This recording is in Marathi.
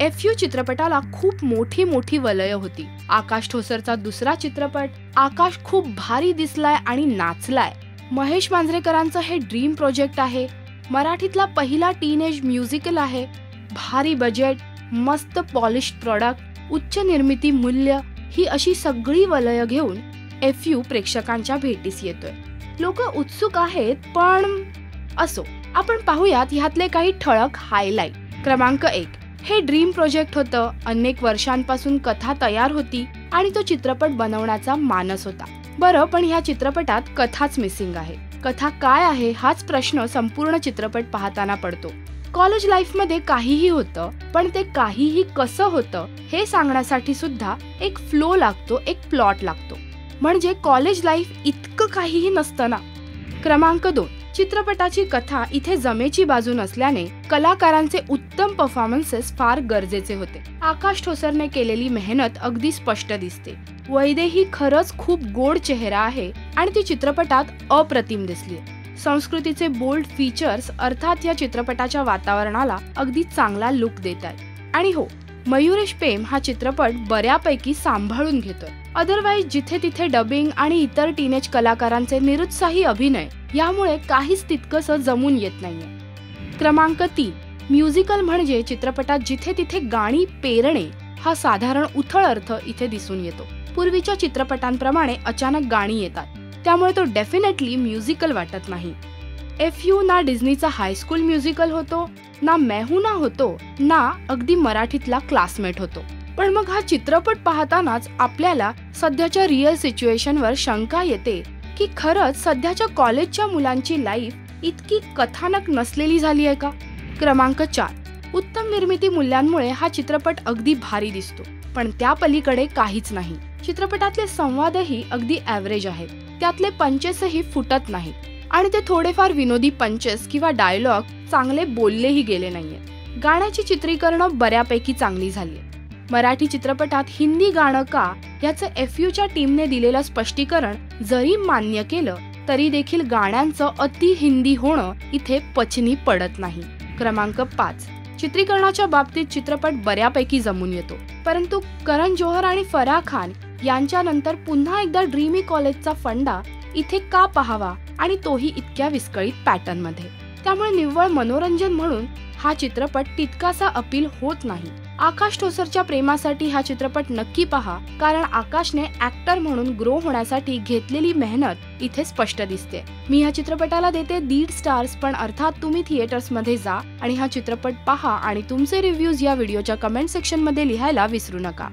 FU चित्रपटाला खूप मोठी वलय होती. आकाश ठोसरचा दुसरा चित्रपट आकाश खूप भारी दिसलाय आणि नाचलाय. महेश मांजरेकरांचं हे ड्रीम प्रोजेक्ट आहे. मराठीतला पहिला टीनेज म्युझिकल आहे. भारी बजेट, मस्त पॉलिश्ड प्रॉडक्ट, उच्च निर्मिती मूल्य ही अशी सगळी वलय घेऊन FU प्रेक्षकांच्या भेटीस येतोय. लोक उत्सुक आहेत, पण असो, आपण पाहूयात ह्यातले काही ठळक हायलाइट. क्रमांक 1, हे ड्रीम प्रोजेक्ट होतं. अनेक वर्षांपासून कथा तयार होती आणि तो चित्रपट बनवण्याचा मानस होता. बरं, पण ह्या चित्रपटात कथाच मिसिंग आहे. कथा काय आहे हाच प्रश्न संपूर्ण चित्रपट पाहताना पडतो. कॉलेज लाईफ मध्ये काहीही होतं, पण ते काहीही कसं होतं हे सांगण्यासाठी सुद्धा एक फ्लो लागतो, एक प्लॉट लागतो. म्हणजे कॉलेज लाईफ इतकं काहीही नसतं ना. क्रमांक 2, चित्रपटाची कथा इथे जमेची बाजू नसल्याने कलाकारांचे उत्तम परफॉर्मन्सेस फार गरजेचे होते. आकाश ठोसरने केलेली मेहनत अगदी स्पष्ट दिसते. वैदेही खरंच खूप गोड चेहरा आहे आणि ती चित्रपटात अप्रतिम दिसली. संस्कृतीचे बोल्ड फीचर्स अर्थात या चित्रपटाच्या वातावरणाला अगदी चांगला लुक देत आहेत. आणि हो, मयुरेश पेम हा चित्रपट बऱ्यापैकी सांभाळून घेतोय. अदरवाईज जिथे तिथे डबिंग आणि इतर टीनेज कलाकारांचे निरुत्साही अभिनय यामुळे काहीच तितकंसं जमून येत नाहीये. क्रमांक 3, म्युझिकल म्हणजे चित्रपटात जिथे तिथे गाणी पेरणे हा साधारण उथळ अर्थ इथे दिसून येतो. पूर्वीच्या चित्रपटांप्रमाणे अचानक गाणी येतात, त्यामुळे तो डेफिनेटली म्युझिकल वाटत नाही. FU ना डिझनीचा हायस्कूल म्युझिकल होतो, ना मैं हूं ना होतो, ना अगदी मराठीतला क्लासमेट होतो. पण मग हा चित्रपट पाहतानाच आपल्याला सध्याच्या रिअल सिच्युएशनवर शंका येते की खरंच सध्याच्या कॉलेजच्या मुलांची लाईफ इतकी कथानक नसलेली झाली आहे का. क्रमांक 4, उत्तम निर्मिती मूल्यांमुळे हा चित्रपट अगदी भारी दिसतो, पण त्या पलीकडे काहीच नाही. चित्रपटातले संवादही अगदी ॲव्हरेज आहेत. त्यातले पंचेसही फुटत नाहीत आणि ते थोडेफार विनोदी पंचेस किंवा डायलॉग चांगले बोललेही गेले नाहीये. गाण्याची चित्रीकरणं बऱ्यापैकी चांगली झाली. मराठी चित्रपटात हिंदी गाणं का याचं FUच्या टीमने दिलेलं स्पष्टीकरण जरी मान्य केलं तरी देखील गाण्यांचं अति हिंदी होणं इथे पचनी पडत नाही. क्रमांक 5, चित्रीकरणाच्या बाबतीत चित्रपट बऱ्यापैकी जमून येतो, परंतु करण जोहर आणि फराह खान यांच्यानंतर पुन्हा एकदा ड्रीमी कॉलेजचा फंडा इथे का पाहावा आणि तोही इतक्या विस्कळीत पॅटर्न मध्ये. त्यामुळे निव्वळ मनोरंजन म्हणून हा चित्रपट तितकासा अपील होत नाही. आकाश ठोसरच्या प्रेमासाठी हा चित्रपट नक्की पहा, कारण आकाशने ऍक्टर म्हणून ग्रो होण्यासाठी घेतलेली मेहनत इथे स्पष्ट दिसते. मी ह्या चित्रपटाला देते 1.5 स्टार्स, पण अर्थात तुम्ही थिएटर्स मध्ये जा आणि हा चित्रपट पहा आणि तुमचे रिव्ह्यूज या व्हिडिओच्या कमेंट सेक्शन मध्ये लिहायला विसरू नका.